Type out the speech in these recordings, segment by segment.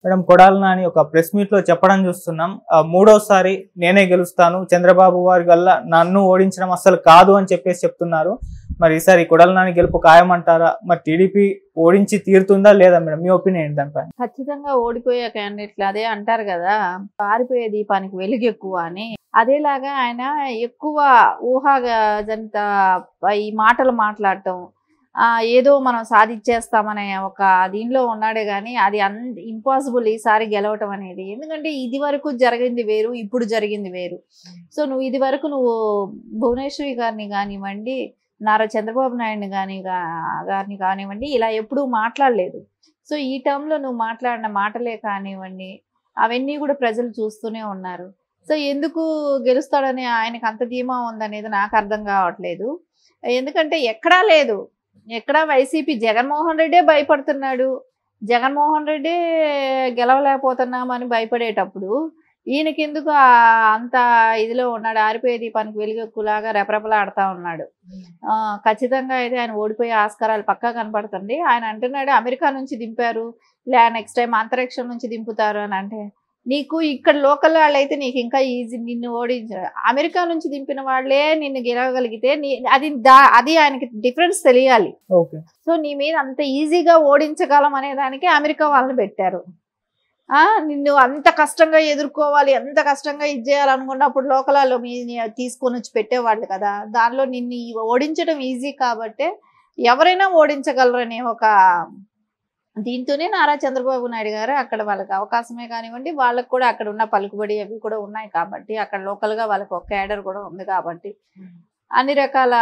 Madam Kodali Nani ఒక press meet లో చెప్పడం చూస్తున్నాం, మూడోసారి నేనే గెలుస్తాను, చంద్రబాబు వారి వల్ల నన్ను ఓడించడం అసలు కాదు అని చెప్పేసి చెప్తున్నారు. మరి ఈసారి కొడాలి నాని గెలుపు ఖాయమంటారా? మరి టీడీపీ ఓడించి తీరుతుందా లేదా మేడం, మీ ఒపీనియన్ ఏంటి దానిపై? ఖచ్చితంగా ఓడిపోయే క్యాండిడేట్లు అదే అంటారు కదా, పారిపోయే దీపానికి వెలుగు ఎక్కువ అని. అదేలాగా ఆయన ఎక్కువ ఊహాజనిత ఈ మాటలు మాట్లాడటం, ఏదో మనం సాధించేస్తామనే ఒక దీనిలో ఉన్నాడే కానీ అది ఇంపాసిబుల్ ఈసారి గెలవటం అనేది. ఎందుకంటే ఇది వరకు జరిగింది వేరు, ఇప్పుడు జరిగింది వేరు. సో నువ్వు ఇది వరకు నువ్వు భువనేశ్వరి గారిని కానివ్వండి, నారా చంద్రబాబు నాయుడిని గారిని కానివ్వండి, ఇలా ఎప్పుడూ మాట్లాడలేదు. సో ఈ టర్మ్లో నువ్వు మాట్లాడిన మాటలే కానివ్వండి, అవన్నీ కూడా ప్రజలు చూస్తూనే ఉన్నారు. సో ఎందుకు గెలుస్తాడని ఆయనకు అంత ధీమా ఉందనేది నాకు అర్థం కావట్లేదు. ఎందుకంటే ఎక్కడా లేదు, ఎక్కడా వైసీపీ జగన్మోహన్ రెడ్డే భయపడుతున్నాడు, జగన్మోహన్ రెడ్డే గెలవలేకపోతున్నామని భయపడేటప్పుడు ఈయనకెందుకు అంత ఇదిలో ఉన్నాడు, ఆరిపోయే దీపానికి వెలుగెక్కులాగా రెపరెపలాడుతూ ఉన్నాడు. ఖచ్చితంగా అయితే ఆయన ఓడిపోయే ఆస్కారాలు పక్కా కనపడుతుంది. ఆయన అంటున్నాడు అమెరికా నుంచి దింపారు, నెక్స్ట్ టైం అంతరిక్షం నుంచి దింపుతారు అని. అంటే నీకు ఇక్కడ లోకల్ వాళ్ళు అయితే నీకు ఇంకా ఈజీ, నిన్ను ఓడించారు. అమెరికా నుంచి దింపిన వాళ్ళే నిన్ను గెలవగలిగితే అది ఆయనకి డిఫరెన్స్ తెలియాలి. సో నీ మీద అంత ఈజీగా ఓడించగలం అనే దానికి అమెరికా వాళ్ళని పెట్టారు. నిన్ను అంత కష్టంగా ఎదుర్కోవాలి, ఎంత కష్టంగా ఇది చేయాలనుకున్నప్పుడు లోకల్ వాళ్ళు తీసుకొని వచ్చి పెట్టేవాళ్ళు కదా. దానిలో నిన్ను ఓడించడం ఈజీ కాబట్టి ఎవరైనా ఓడించగలరనే ఒక దీంతోనే నారా చంద్రబాబు నాయుడు గారు అక్కడ వాళ్ళకి అవకాశమే కానివ్వండి, వాళ్ళకు కూడా అక్కడ ఉన్న పలుకుబడి అవి కూడా ఉన్నాయి కాబట్టి, అక్కడ లోకల్గా వాళ్ళకి ఒక క్యాడర్ కూడా ఉంది కాబట్టి, అన్ని రకాల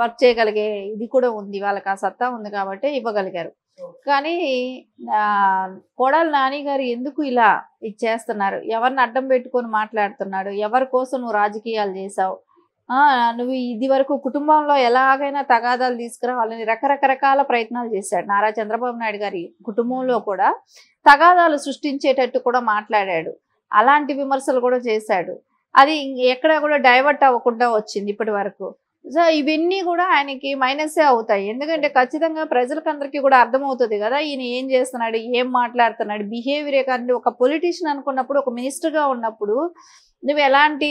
వర్క్ చేయగలిగే ఇది కూడా ఉంది, వాళ్ళకి ఆ సత్తా ఉంది కాబట్టి ఇవ్వగలిగారు. కానీ కొడాలి నాని గారు ఎందుకు ఇలా ఇది చేస్తున్నారు, ఎవరిని అడ్డం పెట్టుకొని మాట్లాడుతున్నాడు, ఎవరి కోసం నువ్వు రాజకీయాలు చేసావు, నువ్వు ఇది వరకు కుటుంబంలో ఎలాగైనా తగాదాలు తీసుకురావాలని రకరకాల ప్రయత్నాలు చేశాడు. నారా చంద్రబాబు నాయుడు గారి కుటుంబంలో కూడా తగాదాలు సృష్టించేటట్టు కూడా మాట్లాడాడు, అలాంటి విమర్శలు కూడా చేశాడు. అది ఎక్కడా కూడా డైవర్ట్ అవ్వకుండా వచ్చింది ఇప్పటి వరకు. సో ఇవన్నీ కూడా ఆయనకి మైనసే అవుతాయి. ఎందుకంటే ఖచ్చితంగా ప్రజలకందరికీ కూడా అర్థమవుతుంది కదా ఈయన ఏం చేస్తున్నాడు, ఏం మాట్లాడుతున్నాడు, బిహేవియరే. కానీ ఒక పొలిటీషియన్ అనుకున్నప్పుడు, ఒక మినిస్టర్గా ఉన్నప్పుడు నువ్వు ఎలాంటి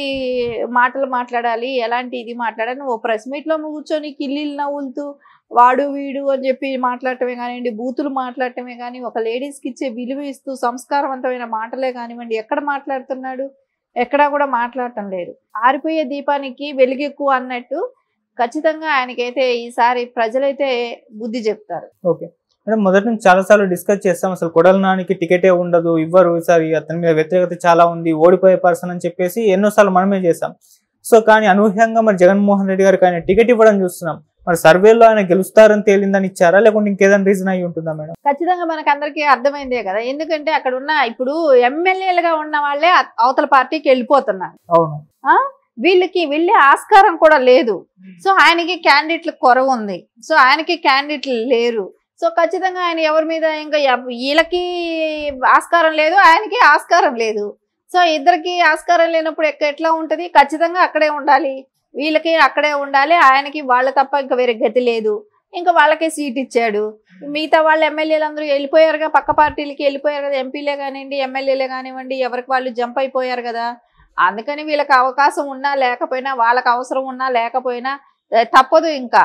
మాటలు మాట్లాడాలి, ఎలాంటి ఇది మాట్లాడాలి. నువ్వు ప్రెస్ మీట్లో కూర్చొని కిల్లీలు నవ్వులుతూ వాడు వీడు అని చెప్పి మాట్లాడటమే కానివ్వండి, బూతులు మాట్లాడటమే కానీ, ఒక లేడీస్కి ఇచ్చే విలువ ఇస్తూ సంస్కారవంతమైన మాటలే కానివ్వండి ఎక్కడ మాట్లాడుతున్నాడు, ఎక్కడా కూడా మాట్లాడటం లేదు. ఆరిపోయే దీపానికి వెలుగెక్కువ అన్నట్టు ఖచ్చితంగా ఆయనకైతే ఈసారి ప్రజలైతే బుద్ధి చెప్తారు. ఓకే మేడం, మొదటి నుంచి చాలాసార్లు డిస్కస్ చేస్తాం, అసలు కొడాలి నానికి టికెటే ఉండదు, ఇవ్వరు, ఈసారి అతని మీద వ్యతిరేకత చాలా ఉంది, ఓడిపోయే పర్సన్ అని చెప్పేసి ఎన్నోసార్లు మనమే చేస్తాం. సో కానీ అనూహ్యంగా మరి జగన్మోహన్ రెడ్డి గారికి ఆయన టికెట్ ఇవ్వడం చూస్తున్నాం. మరి సర్వేలో ఆయన గెలుస్తారని తేలిందని ఇచ్చారా, లేకుంటే ఇంకేదైనా రీజన్ అయి ఉంటుందా మేడం? ఖచ్చితంగా మనకు అందరికీ అర్థమైందే కదా. ఎందుకంటే అక్కడ ఉన్న ఇప్పుడు ఎమ్మెల్యేలుగా ఉన్న వాళ్ళే అవతల పార్టీకి వెళ్ళిపోతున్నారు. అవును, వీళ్ళకి వెళ్ళే ఆస్కారం కూడా లేదు. సో ఆయనకి క్యాండిడేట్లకు కొరవ ఉంది, సో ఆయనకి క్యాండిడేట్లు లేరు. సో ఖచ్చితంగా ఆయన ఎవరి మీద ఇంకా వీళ్ళకి ఆస్కారం లేదు, ఆయనకి ఆస్కారం లేదు. సో ఇద్దరికి ఆస్కారం లేనప్పుడు ఎట్లా ఉంటుంది? ఖచ్చితంగా అక్కడే ఉండాలి, వీళ్ళకి అక్కడే ఉండాలి, ఆయనకి వాళ్ళ తప్ప ఇంకా వేరే గతి లేదు. ఇంకా వాళ్ళకే సీట్ ఇచ్చాడు. మిగతా వాళ్ళు ఎమ్మెల్యేలు అందరూ వెళ్ళిపోయారుగా, పక్క పార్టీలకి వెళ్ళిపోయారు కదా. ఎంపీలే కానివ్వండి, ఎమ్మెల్యేలే కానివ్వండి, ఎవరికి వాళ్ళు జంప్ అయిపోయారు కదా. అందుకని వీళ్ళకి అవకాశం ఉన్నా లేకపోయినా, వాళ్ళకి అవసరం ఉన్నా లేకపోయినా తప్పదు. ఇంకా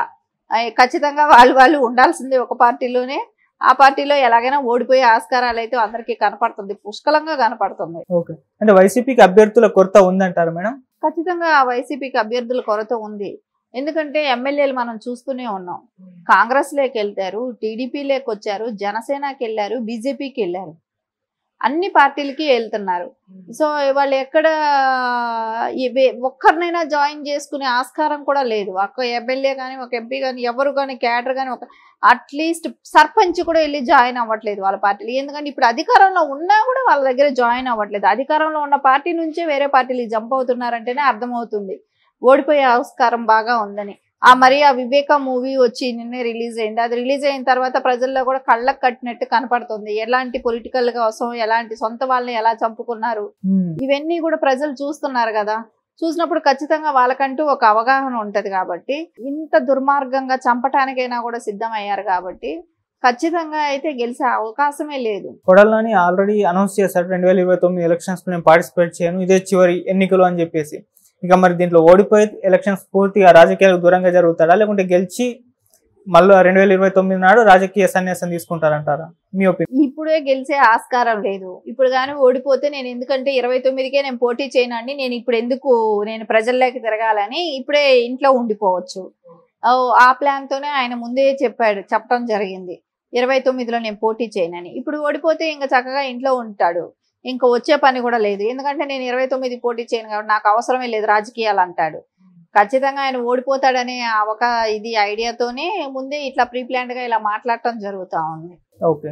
ఖచ్చితంగా వాళ్ళు ఉండాల్సిందే ఒక పార్టీలోనే. ఆ పార్టీలో ఎలాగైనా ఓడిపోయే ఆస్కారాలు అయితే అందరికీ కనపడుతుంది, పుష్కలంగా కనపడుతుంది. ఓకే, అంటే వైసీపీకి అభ్యర్థుల కొరత ఉందంటారు మేడం? ఖచ్చితంగా వైసీపీకి అభ్యర్థుల కొరత ఉంది. ఎందుకంటే ఎమ్మెల్యేలు మనం చూస్తూనే ఉన్నాం, కాంగ్రెస్ లేకి వెళ్తారు, టీడీపీ లేకి వచ్చారు, జనసేనకి వెళ్ళారు, బీజేపీకి వెళ్ళారు, అన్ని పార్టీలకి వెళ్తున్నారు. సో వాళ్ళు ఎక్కడ ఒక్కరినైనా జాయిన్ చేసుకునే ఆస్కారం కూడా లేదు. ఒక ఎమ్మెల్యే కానీ, ఒక ఎంపీ కానీ, ఎవరు కానీ, క్యాడర్ కానీ, ఒక అట్లీస్ట్ సర్పంచ్ కూడా వెళ్ళి జాయిన్ అవ్వట్లేదు వాళ్ళ పార్టీలు. ఎందుకంటే ఇప్పుడు అధికారంలో ఉన్నా కూడా వాళ్ళ దగ్గర జాయిన్ అవ్వట్లేదు. అధికారంలో ఉన్న పార్టీ నుంచే వేరే పార్టీలు జంప్ అవుతున్నారంటేనే అర్థమవుతుంది ఓడిపోయే ఆస్కారం బాగా ఉందని. మరి ఆ వివేక మూవీ వచ్చి నిన్నే రిలీజ్ అయింది. అది రిలీజ్ అయిన తర్వాత ప్రజల్లో కూడా కళ్ళకు కట్టినట్టు కనపడుతుంది. ఎలాంటి పొలిటికల్ కోసం, ఎలాంటి సొంత వాళ్ళని ఎలా చంపుకున్నారు, ఇవన్నీ కూడా ప్రజలు చూస్తున్నారు కదా. చూసినప్పుడు ఖచ్చితంగా వాళ్ళకంటూ ఒక అవగాహన ఉంటది కాబట్టి, ఇంత దుర్మార్గంగా చంపటానికైనా కూడా సిద్ధమయ్యారు కాబట్టి ఖచ్చితంగా అయితే గెలిచే అవకాశమే లేదు. కొడాలి నాని ఆల్రెడీ అనౌన్స్ చేశారు 2029 ఎలక్షన్స్ నేను పార్టిసిపేట్ చేయను, ఇదే చివరి ఎన్నికలు అని చెప్పేసి. ఇక మరి దీంట్లో ఓడిపోయి ఎలక్షన్స్ పూర్తిగా రాజకీయాలకు దూరంగా జరుగుతాడా, లేకుంటే గెలిచి మళ్ళీ 2029 నాడు రాజకీయ సన్యాసం తీసుకుంటారంటారా? మీ ఒపీనియన్. ఇప్పుడే గెలిచే ఆస్కారం లేదు. ఇప్పుడు కానీ ఓడిపోతే నేను ఎందుకంటే 29కే నేను పోటీ చేయనండి, నేను ఇప్పుడు ఎందుకు నేను ప్రజల్లోకి తిరగాలని ఇప్పుడే ఇంట్లో ఉండిపోవచ్చు. ఆ ప్లాన్ తోనే ఆయన ముందే చెప్పడం జరిగింది 29లో నేను పోటీ చేయనని. ఇప్పుడు ఓడిపోతే ఇంకా చక్కగా ఇంట్లో ఉంటాడు, ఇంకా వచ్చే పని కూడా లేదు. ఎందుకంటే నేను 29 పోటీ చేయను కాబట్టి నాకు అవసరమే లేదు రాజకీయాలు అంటాడు. ఖచ్చితంగా ఆయన ఓడిపోతాడనే ఇది ఐడియాతోనే ముందే ఇట్లా ప్రీ ప్లాన్డ్ గా ఇలా మాట్లాడటం జరుగుతా ఉంది. ఓకే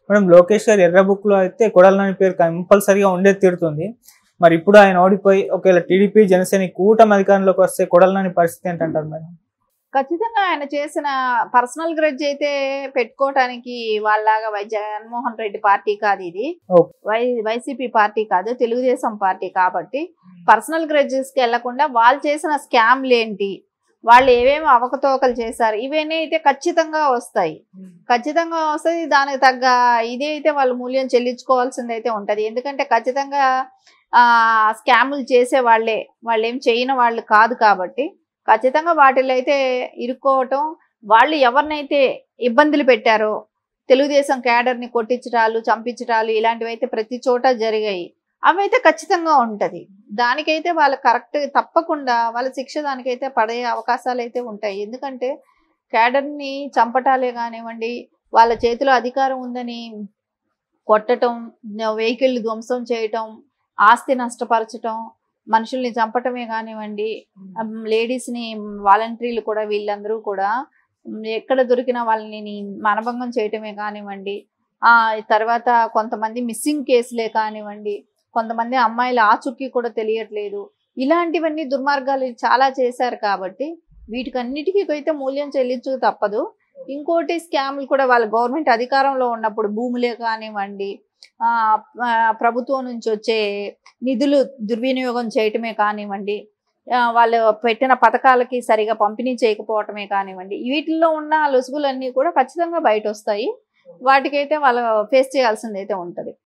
మేడం, లోకేష్ గారు ఎర్ర బుక్ లో అయితే కొడాలి నాని పేరు కంపల్సరీగా ఉండే తీరుతుంది. మరి ఇప్పుడు ఆయన ఓడిపోయి ఒకవేళ టీడీపీ జనసేన కూటమి అధికారంలోకి వస్తే కొడాలి నాని పరిస్థితి ఏంటంటారు మేడం? ఖచ్చితంగా ఆయన చేసిన పర్సనల్ గ్రడ్జ్ అయితే పెట్టుకోవటానికి వాళ్ళలాగా జగన్మోహన్ రెడ్డి పార్టీ కాదు, ఇది వైసీపీ పార్టీ కాదు, తెలుగుదేశం పార్టీ. కాబట్టి పర్సనల్ గ్రడ్జెస్ కి వెళ్లకుండా వాళ్ళు చేసిన స్కామ్లు ఏంటి, వాళ్ళు ఏమేమి అవకతవకలు చేశారు, ఇవన్నీ అయితే ఖచ్చితంగా వస్తాయి. దానికి తగ్గ ఇదే అయితే వాళ్ళు మూల్యం చెల్లించుకోవాల్సింది అయితే ఉంటది. ఎందుకంటే ఖచ్చితంగా స్కాములు చేసే వాళ్ళు ఏం చేయని వాళ్ళు కాదు కాబట్టి ఖచ్చితంగా వాటిల్లో అయితే ఇరుక్కోవటం, వాళ్ళు ఎవరినైతే ఇబ్బందులు పెట్టారో తెలుగుదేశం క్యాడర్ని కొట్టించడాలు, చంపించడాలు ఇలాంటివి అయితే ప్రతి చోట జరిగాయి. అవైతే ఖచ్చితంగా ఉంటది. దానికైతే వాళ్ళు కరెక్ట్ తప్పకుండా వాళ్ళ శిక్ష దానికైతే పడే అవకాశాలు అయితే ఉంటాయి. ఎందుకంటే క్యాడర్ని చంపటాలే కానివ్వండి, వాళ్ళ చేతిలో అధికారం ఉందని కొట్టడం, వెహికల్ ధ్వంసం చేయటం, ఆస్తి నష్టపరచటం, మనుషుల్ని చంపటమే కానివ్వండి, లేడీస్ని వాలంటీర్లు కూడా వీళ్ళందరూ కూడా ఎక్కడ దొరికిన వాళ్ళని మానభంగం చేయటమే కానివ్వండి, తర్వాత కొంతమంది మిస్సింగ్ కేసులే కానివ్వండి, కొంతమంది అమ్మాయిల ఆచూకీ కూడా తెలియట్లేదు. ఇలాంటివన్నీ దుర్మార్గాలు చాలా చేశారు కాబట్టి వీటికన్నిటికీ అయితే మూల్యం చెల్లించు తప్పదు. ఇంకోటి స్కామ్లు కూడా వాళ్ళ గవర్నమెంట్ అధికారంలో ఉన్నప్పుడు భూములే కానివ్వండి, ప్రభుత్వం నుంచి వచ్చే నిధులు దుర్వినియోగం చేయటమే కానివ్వండి, వాళ్ళు పెట్టిన పథకాలకి సరిగా పంపిణీ చేయకపోవటమే కానివ్వండి, వీటిల్లో ఉన్న లొసుగులన్నీ కూడా ఖచ్చితంగా బయట వస్తాయి. వాటికైతే వాళ్ళు ఫేస్ చేయాల్సింది అయితే ఉంటది.